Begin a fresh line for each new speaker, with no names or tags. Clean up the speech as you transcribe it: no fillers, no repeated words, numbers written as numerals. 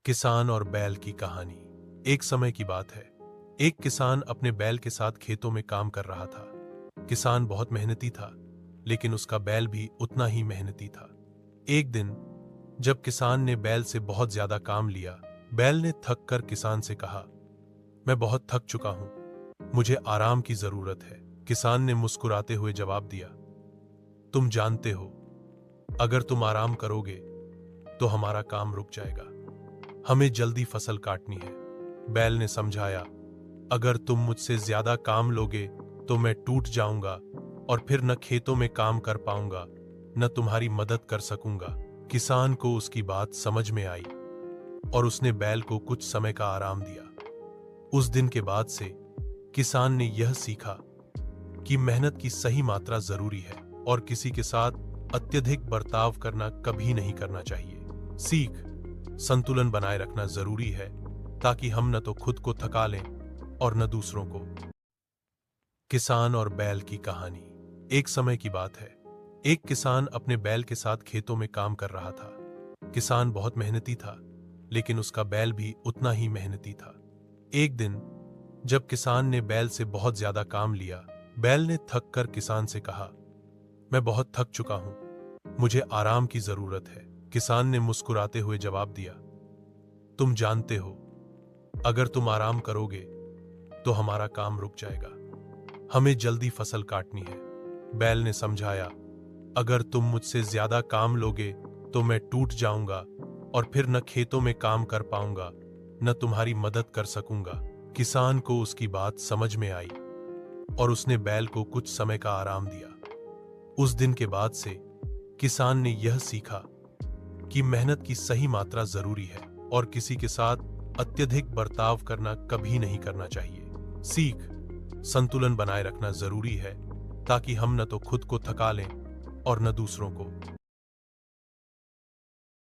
किसान और बैल की कहानी। एक समय की बात है। एक किसान अपने बैल के साथ खेतों में काम कर रहा था। किसान बहुत मेहनती था, लेकिन उसका बैल भी उतना ही मेहनती था। एक दिन जब किसान ने बैल से बहुत ज्यादा काम लिया, बैल ने थक कर किसान से कहा, मैं बहुत थक चुका हूं, मुझे आराम की जरूरत है। किसान ने मुस्कुराते हुए जवाब दिया, तुम जानते हो, अगर तुम आराम करोगे तो हमारा काम रुक जाएगा, हमें जल्दी फसल काटनी है। बैल ने समझाया, अगर तुम मुझसे ज्यादा काम लोगे तो मैं टूट जाऊंगा और फिर न खेतों में काम कर पाऊंगा, न तुम्हारी मदद कर सकूंगा। किसान को उसकी बात समझ में आई और उसने बैल को कुछ समय का आराम दिया। उस दिन के बाद से किसान ने यह सीखा कि मेहनत की सही मात्रा जरूरी है और किसी के साथ अत्यधिक बर्ताव करना कभी नहीं करना चाहिए। सीख, संतुलन बनाए रखना जरूरी है ताकि हम न तो खुद को थका लें और न दूसरों को। किसान और बैल की कहानी। एक समय की बात है। एक किसान अपने बैल के साथ खेतों में काम कर रहा था। किसान बहुत मेहनती था, लेकिन उसका बैल भी उतना ही मेहनती था। एक दिन जब किसान ने बैल से बहुत ज्यादा काम लिया, बैल ने थक कर किसान से कहा, मैं बहुत थक चुका हूं, मुझे आराम की जरूरत है। किसान ने मुस्कुराते हुए जवाब दिया, तुम जानते हो, अगर तुम आराम करोगे तो हमारा काम रुक जाएगा, हमें जल्दी फसल काटनी है। बैल ने समझाया, अगर तुम मुझसे ज्यादा काम लोगे तो मैं टूट जाऊंगा और फिर न खेतों में काम कर पाऊंगा, न तुम्हारी मदद कर सकूंगा। किसान को उसकी बात समझ में आई और उसने बैल को कुछ समय का आराम दिया। उस दिन के बाद से किसान ने यह सीखा कि मेहनत की सही मात्रा जरूरी है और किसी के साथ अत्यधिक बर्ताव करना कभी नहीं करना चाहिए। सीख, संतुलन बनाए रखना जरूरी है ताकि हम न तो खुद को थका लें और न दूसरों को।